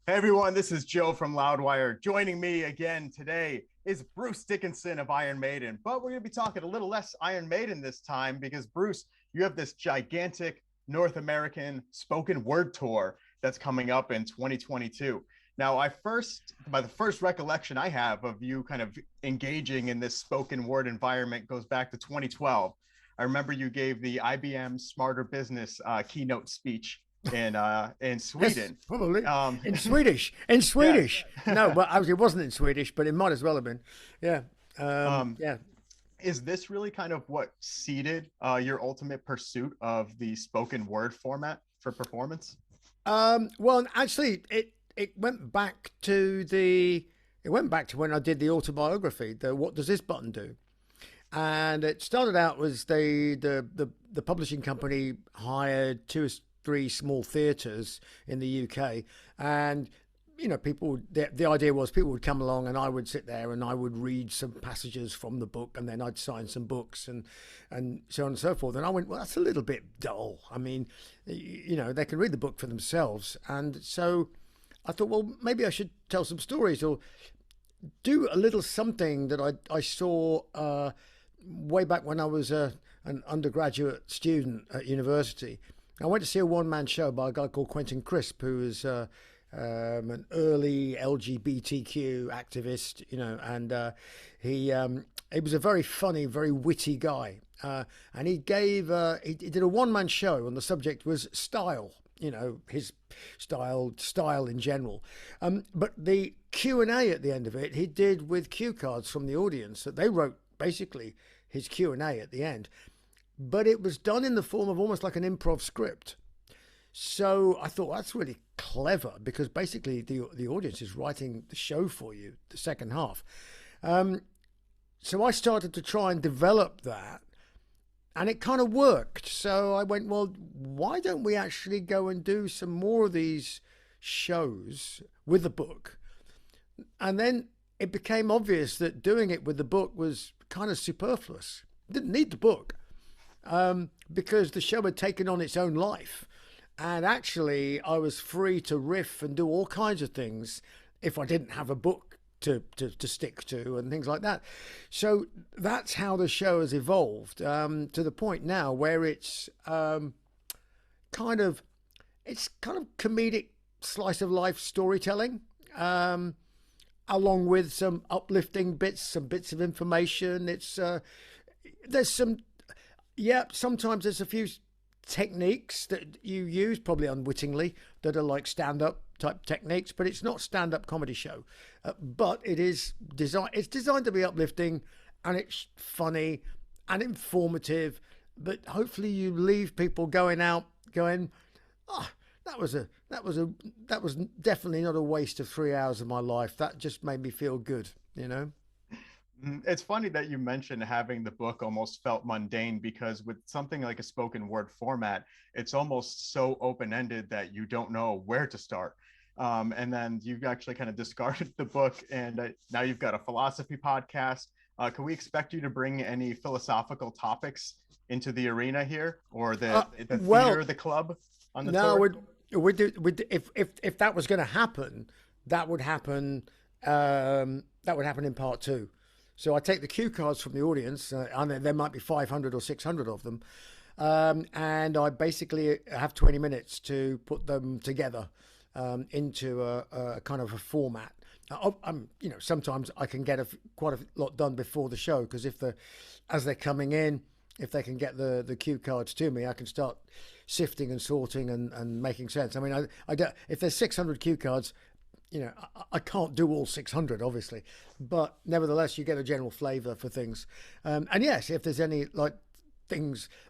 Hey everyone, this is Joe from Loudwire. Joining me again today is Bruce Dickinson of Iron Maiden. But we're going to be talking a little less Iron Maiden this time because, Bruce, you have this gigantic North American spoken word tour that's coming up in 2022. Now, the first recollection I have of you kind of engaging in this spoken word environment goes back to 2012. I remember you gave the IBM Smarter Business keynote speech in Yes, Sweden. probably Um, in Swedish. In yeah. Swedish. No, but actually, it wasn't in Swedish, but it might as well have been. Yeah, um, yeah. is this really kind of what seeded your ultimate pursuit of the spoken word format for performance? Well, actually, it went back to when I did the autobiography. The What Does This Button Do? And it started out was the publishing company hired two or three small theatres in the UK, and people. The idea was people would come along, and I would sit there and I would read some passages from the book, and then I'd sign some books and so on and so forth. And I went, well, that's a little bit dull. I mean, they can read the book for themselves, and so I thought, well, maybe I should tell some stories or do a little something that I saw way back when I was an undergraduate student at university. I went to see a one-man show by a guy called Quentin Crisp, who is an early LGBTQ activist, and he was a very funny, very witty guy, and he did a one-man show, and the subject was style. His style in general, but the Q&A at the end of it he did with cue cards from the audience that they wrote basically his Q&A at the end, but it was done in the form of almost like an improv script. So I thought that's really clever because basically the audience is writing the show for you, the second half. So I started to try and develop that, and it kind of worked. So I went, well, why don't we actually go and do some more of these shows with the book? And then it became obvious that doing it with the book was kind of superfluous. Didn't need the book, because the show had taken on its own life. And actually, I was free to riff and do all kinds of things if I didn't have a book to stick to and things like that. So that's how the show has evolved, to the point now where it's kind of comedic slice of life storytelling, along with some uplifting bits, some bits of information. There's some, yeah, sometimes there's a few techniques that you use, probably unwittingly, that are like stand-up type techniques, but it's not stand-up comedy show. But it's designed to be uplifting, and it's funny and informative, but hopefully you leave people going out going, oh, that was definitely not a waste of 3 hours of my life. That just made me feel good. It's funny that you mentioned having the book almost felt mundane because with something like a spoken word format, it's almost so open-ended that you don't know where to start. And then you've actually kind of discarded the book, and now you've got a philosophy podcast. Can we expect you to bring any philosophical topics into the arena here, or the Well, theater, the club on the no, tour? if that was going to happen, that would happen. That would happen in part two. So I take the cue cards from the audience, and there might be 500 or 600 of them, and I basically have 20 minutes to put them together into a kind of a format. Sometimes I can get quite a lot done before the show because as they're coming in, if they can get the cue cards to me, I can start sifting and sorting and making sense. I mean, I don't, if there's 600 cue cards, I can't do all 600, obviously, but nevertheless, you get a general flavour for things. And yes, if there's any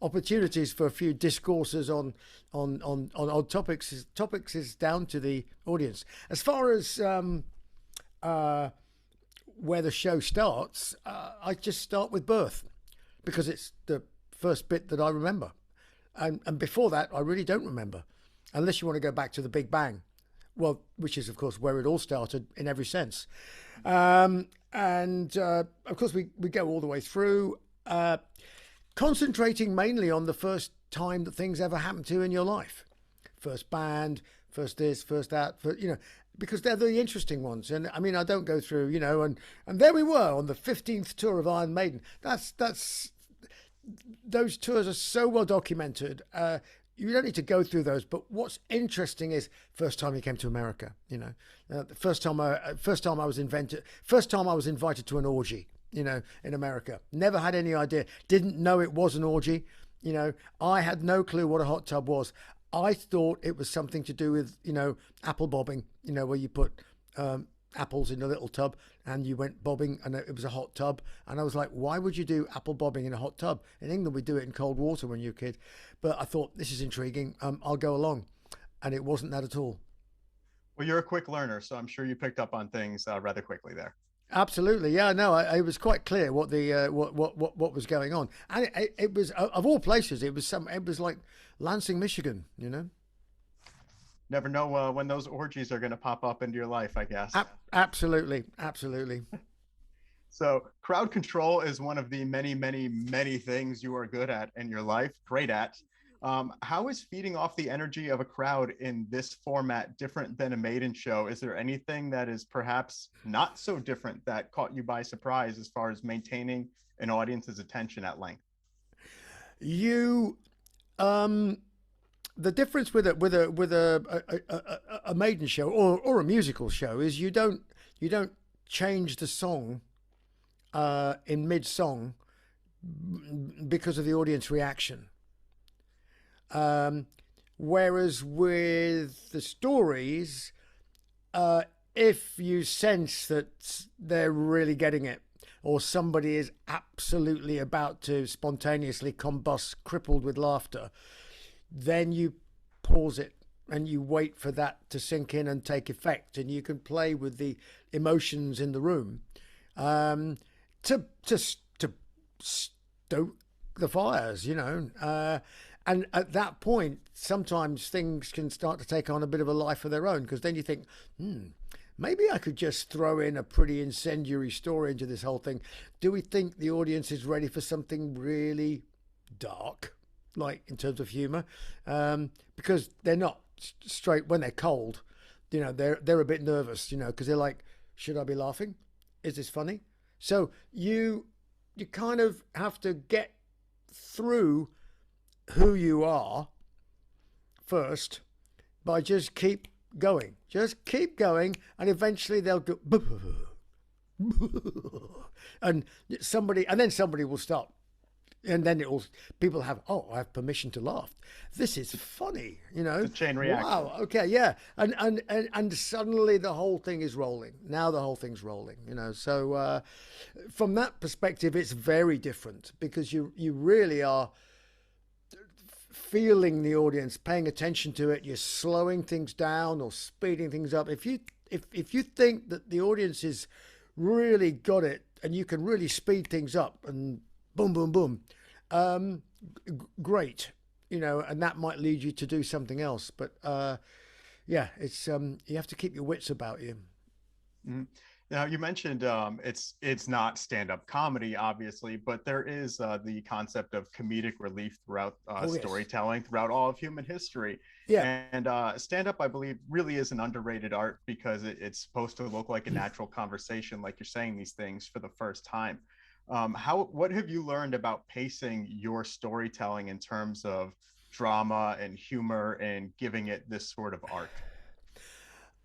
opportunities for a few discourses on topics is down to the audience. As far as where the show starts, I just start with birth because it's the first bit that I remember, and before that, I really don't remember, unless you want to go back to the Big Bang. Well, which is, of course, where it all started in every sense. And of course, we go all the way through, concentrating mainly on the first time that things ever happened to you in your life. first band, first this, first that, because they're the interesting ones. And I mean, I don't go through, and there we were on the 15th tour of Iron Maiden. Those tours are so well documented. You don't need to go through those, but what's interesting is first time you came to America. The first time I was invited to an orgy. In America, never had any idea. Didn't know it was an orgy. I had no clue what a hot tub was. I thought it was something to do with apple bobbing. Where you put apples in a little tub and you went bobbing, and it was a hot tub. And I was like, why would you do apple bobbing in a hot tub? In England, we do it in cold water when you're a kid. But I thought, this is intriguing. I'll go along. And it wasn't that at all. Well, you're a quick learner, so I'm sure you picked up on things rather quickly there. Absolutely, yeah. No, it was quite clear what the what was going on, and it was, of all places, it was like Lansing, Michigan. Never know when those orgies are going to pop up into your life, I guess. Absolutely. So crowd control is one of the many, many, many things you are good at in your life, great at. How is feeding off the energy of a crowd in this format different than a Maiden show? Is there anything that is perhaps not so different that caught you by surprise as far as maintaining an audience's attention at length? The difference with a Maiden show or a musical show is you don't change the song in mid-song because of the audience reaction. Whereas with the stories, if you sense that they're really getting it, or somebody is absolutely about to spontaneously combust, crippled with laughter, then you pause it and you wait for that to sink in and take effect, and you can play with the emotions in the room to stoke the fires, and at that point, sometimes things can start to take on a bit of a life of their own, because then you think, maybe I could just throw in a pretty incendiary story into this whole thing. Do we think the audience is ready for something really dark, like in terms of humor? Because they're not straight when they're cold. They're a bit nervous, because they're like, should I be laughing? Is this funny? So you kind of have to get through who you are first by just keep going, and eventually they'll go and then somebody will stop, and then people have, I have permission to laugh, this is funny, It's a chain reaction. Wow, okay, yeah, and suddenly the whole thing is rolling. Now the whole thing's rolling, so from that perspective it's very different, because you really are feeling the audience, paying attention to it. You're slowing things down or speeding things up. If you think that the audience is really got it, and you can really speed things up and boom, boom, boom, great, and that might lead you to do something else. But it's you have to keep your wits about you. Mm-hmm. Now, you mentioned it's not stand-up comedy, obviously, but there is the concept of comedic relief throughout storytelling, throughout all of human history. Yeah. And stand-up, I believe, really is an underrated art, because it's supposed to look like a natural conversation, like you're saying these things for the first time. What have you learned about pacing your storytelling in terms of drama and humor and giving it this sort of arc?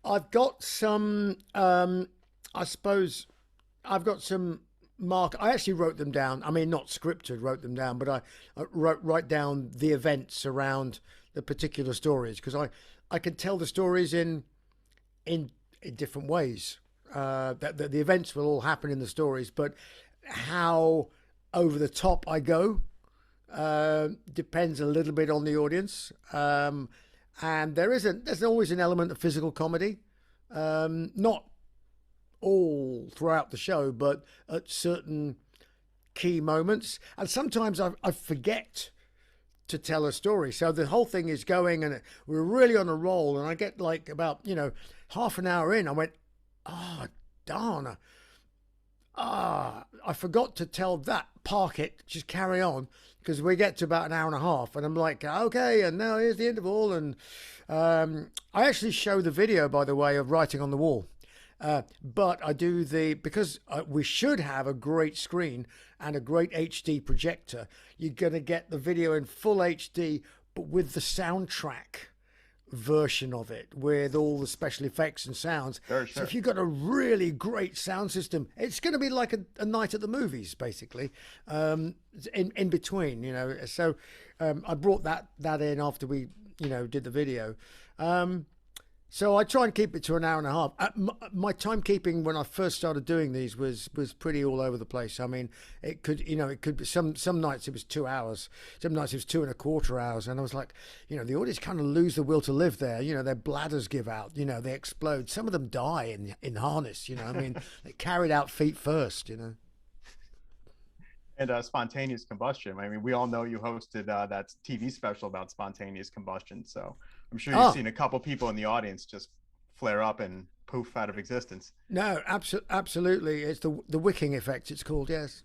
I've got some... I suppose I've got some I actually wrote them down. I mean, not scripted, wrote them down, but I write down the events around the particular stories, because I can tell the stories in different ways. That the events will all happen in the stories, but how over the top I go depends a little bit on the audience. And there's always an element of physical comedy, not all throughout the show, but at certain key moments. And sometimes I forget to tell a story, so the whole thing is going and we're really on a roll, and I get like about half an hour in, I went, darn, I forgot to tell that, park it, just carry on, because we get to about an hour and a half, and I'm like, okay, and now here's the interval. And I actually show the video, by the way, of writing on the wall. But I do because we should have a great screen and a great HD projector. You're going to get the video in full HD, but with the soundtrack version of it, with all the special effects and sounds. Sure. So if you've got a really great sound system, it's going to be like a night at the movies, basically, in between, you know. So I brought that in after we, you know, did the video. So I try and keep it to an hour and a half. My timekeeping when I first started doing these was pretty all over the place. I mean, it could be some nights it was 2 hours, some nights it was 2.25 hours, and I was like, you know, the audience kind of lose the will to live there. You know, their bladders give out. You know, they explode. Some of them die in harness. You know, I mean, they carried out feet first. You know. And spontaneous combustion. I mean, we all know you hosted that TV special about spontaneous combustion. So I'm sure you've seen a couple people in the audience just flare up and poof out of existence. No, absolutely. It's the wicking effect, it's called, yes.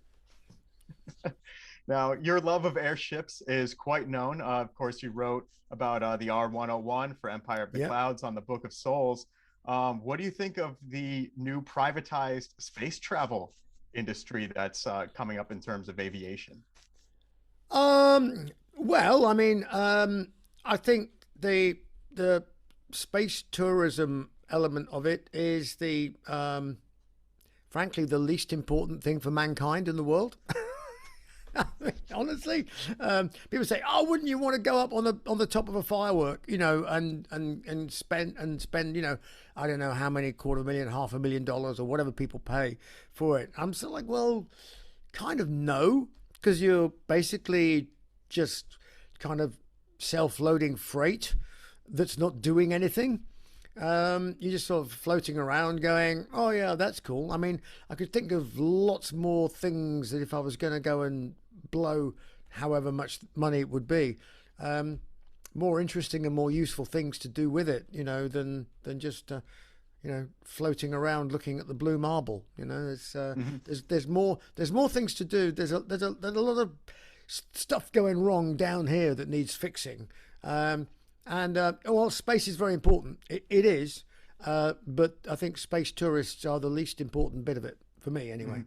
Now, your love of airships is quite known. Of course, you wrote about the R101 for Empire of the Clouds on the Book of Souls. What do you think of the new privatized space travel industry that's coming up in terms of aviation? Well, I mean, I think the space tourism element of it is frankly the least important thing for mankind in the world. I mean, honestly, people say, "Oh, wouldn't you want to go up on the top of a firework, you know, and spend, you know, I don't know how many, $250,000, $500,000, or whatever people pay for it?" I'm sort of like, well, kind of no, because you're basically just kind of self-loading freight that's not doing anything. You're just sort of floating around going, oh yeah, that's cool. I mean, I could think of lots more things that if I was going to go and blow however much money it would be, more interesting and more useful things to do with it, you know, than just you know, floating around looking at the blue marble. You know, there's more things to do. There's a lot of stuff going wrong down here that needs fixing. Well, space is very important. It is, but I think space tourists are the least important bit of it, for me anyway.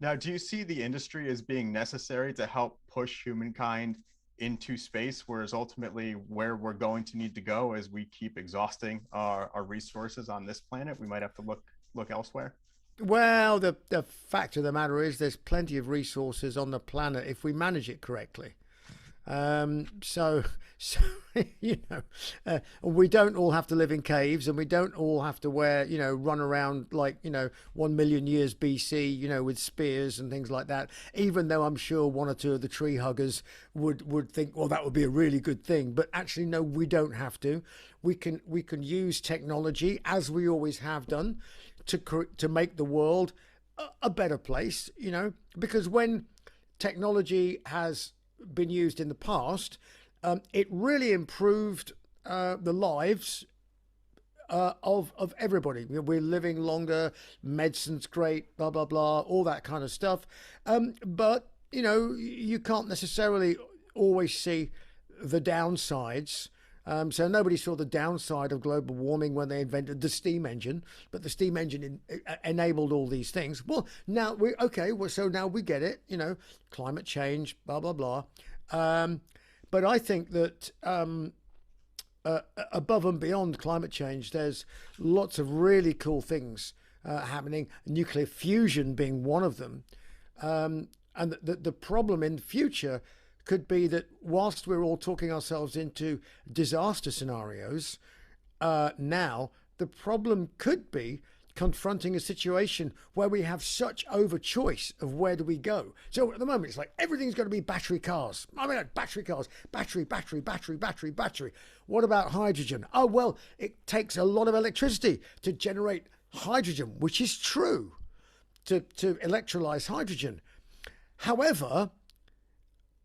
Now, do you see the industry as being necessary to help push humankind into space, whereas ultimately where we're going to need to go as we keep exhausting our resources on this planet, we might have to look elsewhere? Well, the fact of the matter is there's plenty of resources on the planet if we manage it correctly. So you know, we don't all have to live in caves, and we don't all have to run around like, 1 million years BC, with spears and things like that, even though I'm sure one or two of the tree huggers would think, well, that would be a really good thing. But actually, no, we don't have to. We can use technology, as we always have done, to make the world a better place, because when technology has been used in the past, it really improved the lives of everybody. We're living longer, medicine's great, blah blah blah, all that kind of stuff. But you can't necessarily always see the downsides. So nobody saw the downside of global warming when they invented the steam engine, but the steam engine enabled all these things. Well, now so now we get it, climate change, blah, blah, blah. But I think that above and beyond climate change, there's lots of really cool things happening, nuclear fusion being one of them. And the problem in the future could be that whilst we're all talking ourselves into disaster scenarios, now the problem could be confronting a situation where we have such over-choice of where do we go. So at the moment, it's like everything's going to be battery cars. I mean, battery cars, battery. What about hydrogen? Oh, well, it takes a lot of electricity to generate hydrogen, which is true, to electrolyze hydrogen. However,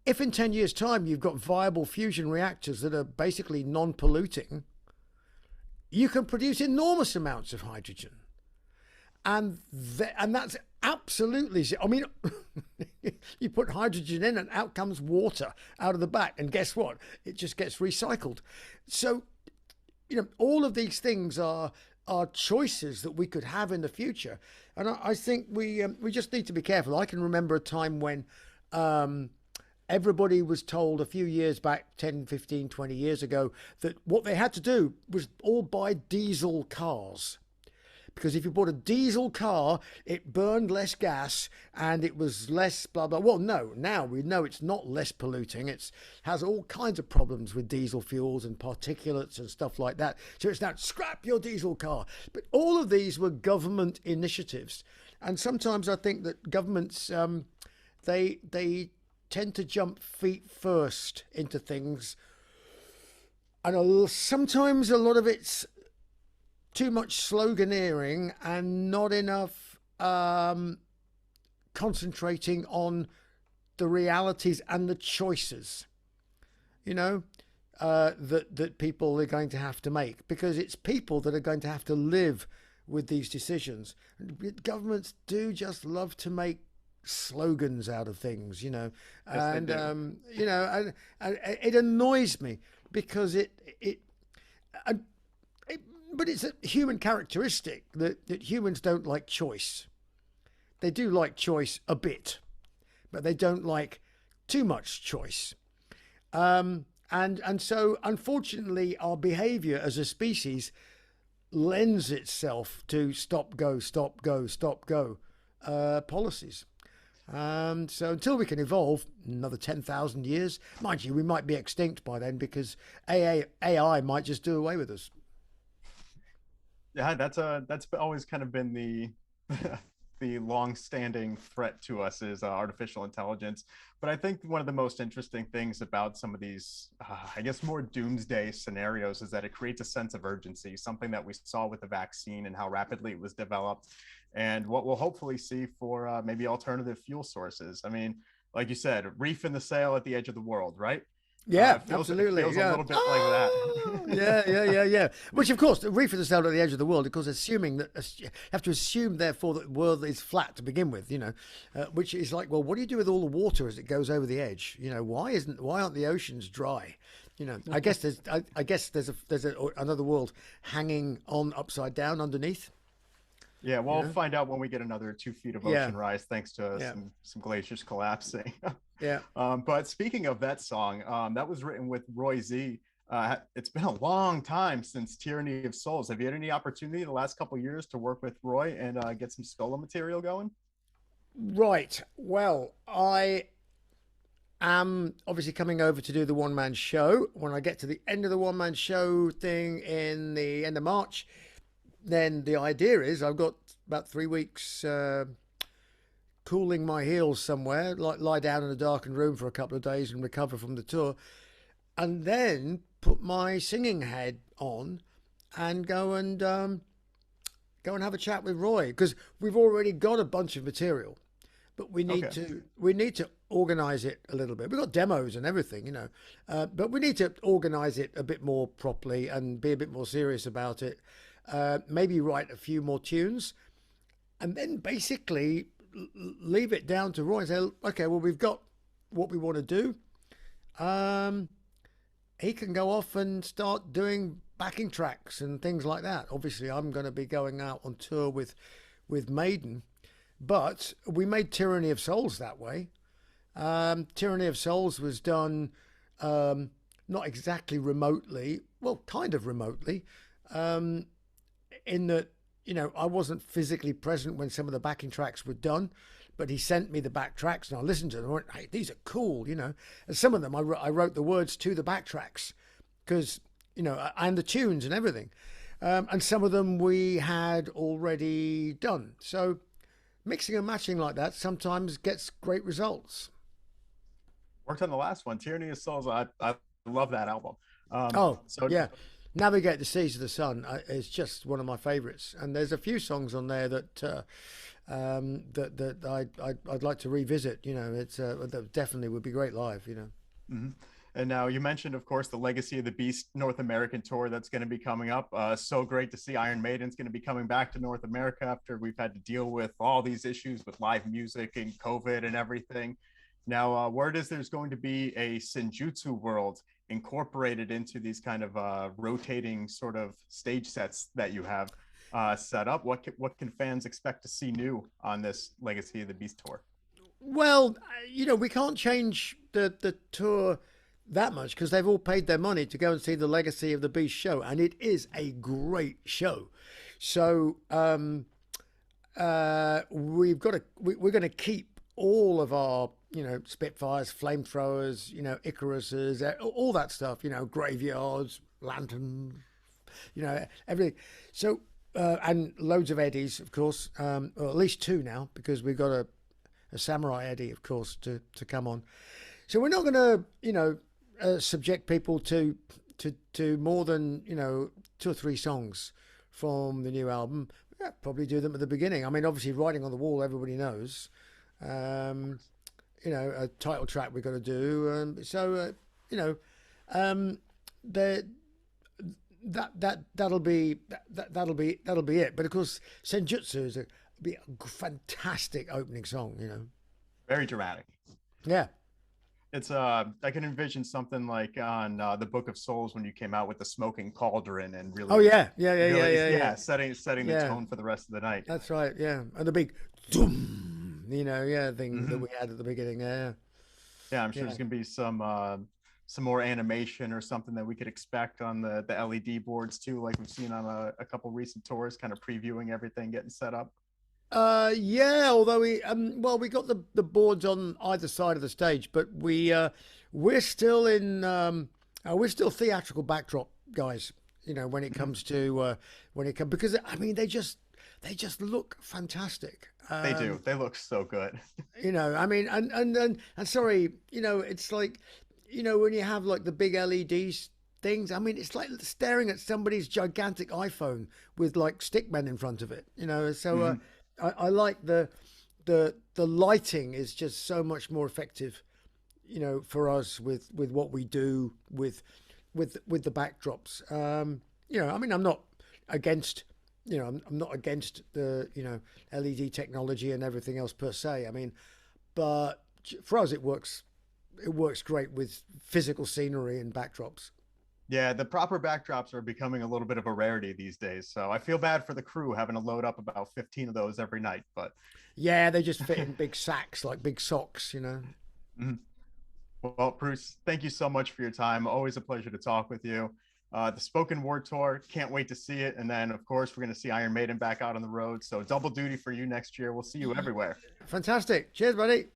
if in 10 years' time you've got viable fusion reactors that are basically non-polluting, you can produce enormous amounts of hydrogen. and that's absolutely. I mean, you put hydrogen in, and out comes water out of the back, and guess what? It just gets recycled. So, all of these things are choices that we could have in the future, and I think we just need to be careful. I can remember a time when everybody was told a few years back, 10, 15, 20 years ago, that what they had to do was all buy diesel cars. Because if you bought a diesel car, it burned less gas and it was less blah, blah. Well, no, now we know it's not less polluting. It has all kinds of problems with diesel fuels and particulates and stuff like that. So it's now scrap your diesel car. But all of these were government initiatives. And sometimes I think that governments, they tend to jump feet first into things. And sometimes a lot of it's too much sloganeering and not enough concentrating on the realities and the choices, that people are going to have to make, because it's people that are going to have to live with these decisions. Governments do just love to make slogans out of things, Yes, and and it annoys me because but it's a human characteristic that humans don't like choice. They do like choice a bit, but they don't like too much choice. And so, unfortunately, our behavior as a species lends itself to stop, go, stop, go, stop, go policies. So until we can evolve another 10,000 years, mind you, we might be extinct by then because AI might just do away with us. Yeah, that's always kind of been the the long-standing threat to us is artificial intelligence. But I think one of the most interesting things about some of these, I guess, more doomsday scenarios is that it creates a sense of urgency, something that we saw with the vaccine and how rapidly it was developed, and what we'll hopefully see for maybe alternative fuel sources. I mean, like you said, reef in the sail at the edge of the world, right? Yeah, absolutely. It feels a little bit like that. Yeah. Which, of course, the reef is out at the edge of the world, because you have to assume, therefore, that the world is flat to begin with. Which is like, well, what do you do with all the water as it goes over the edge? Why aren't the oceans dry? I guess there's another world hanging on upside down underneath. Yeah, we'll find out when we get another 2 feet of ocean rise, thanks to some glaciers collapsing. Yeah. But speaking of that song, that was written with Roy Z. It's been a long time since Tyranny of Souls. Have you had any opportunity the last couple of years to work with Roy and get some solo material going? Right. Well, I am obviously coming over to do the one-man show. When I get to the end of the one-man show thing in the end of March, then the idea is I've got about 3 weeks cooling my heels somewhere, like lie down in a darkened room for a couple of days and recover from the tour, and then put my singing head on and go and have a chat with Roy, because we've already got a bunch of material, but we need to organize it a little bit. We've got demos and everything, but we need to organize it a bit more properly and be a bit more serious about it. Maybe write a few more tunes, and then basically leave it down to Roy and say, okay, well, we've got what we want to do. He can go off and start doing backing tracks and things like that. Obviously, I'm going to be going out on tour with Maiden, but we made Tyranny of Souls that way. Tyranny of Souls was done not exactly remotely, well, kind of remotely, in that, I wasn't physically present when some of the backing tracks were done, but he sent me the back tracks and I listened to them and went, hey, these are cool, and some of them I wrote the words to the back tracks, because, and the tunes and everything. And some of them we had already done. So mixing and matching like that sometimes gets great results. Worked on the last one, Tyranny of Souls. I love that album. Yeah. Navigate the Seas of the Sun is just one of my favorites, and there's a few songs on there that I'd like to revisit. That definitely would be great live. Mm-hmm. And now you mentioned, of course, the Legacy of the Beast North American tour that's going to be coming up. So great to see Iron Maiden's going to be coming back to North America after we've had to deal with all these issues with live music and COVID and everything. Now, word is there's going to be a Senjutsu world incorporated into these kind of rotating sort of stage sets that you have set up. What can fans expect to see new on this Legacy of the Beast tour? Well, we can't change the tour that much because they've all paid their money to go and see the Legacy of the Beast show, and it is a great show. So we're going to keep all of our Spitfires, flamethrowers, Icaruses, all that stuff, graveyards, lanterns, everything. So and loads of Eddies, of course, or at least two now because we've got a Samurai Eddie, of course, to come on. So we're not going to, subject people to more than two or three songs from the new album. Yeah, probably do them at the beginning. I mean, obviously, Writing on the Wall, everybody knows. A title track we've got to do. That'll be it. But of course, Senjutsu is be a fantastic opening song. Very dramatic. Yeah. It's I can envision something like on the Book of Souls when you came out with the smoking cauldron and really. Oh yeah. Setting the tone for the rest of the night. That's right. Yeah, and the big doom, thing that we had at the beginning. Yeah, I'm sure there's gonna be some more animation or something that we could expect on the LED boards too, like we've seen on a couple recent tours, kind of previewing everything getting set up. Although we got the boards on either side of the stage, but we're still we're still theatrical backdrop guys. When it comes to because I mean they just look fantastic. They do. They look so good. I mean, and sorry, it's like, when you have like the big LEDs things, I mean, it's like staring at somebody's gigantic iPhone with like stickmen in front of it. So. I like the lighting is just so much more effective, for us with what we do with the backdrops. I mean, I'm not against, I'm not against the LED technology and everything else per se. I mean, but for us, it works great with physical scenery and backdrops. Yeah, the proper backdrops are becoming a little bit of a rarity these days. So I feel bad for the crew having to load up about 15 of those every night. But yeah, they just fit in big sacks, like big socks, Mm-hmm. Well, Bruce, thank you so much for your time. Always a pleasure to talk with you. The Spoken Word Tour, can't wait to see it. And then, of course, we're going to see Iron Maiden back out on the road. So double duty for you next year. We'll see you everywhere. Fantastic. Cheers, buddy.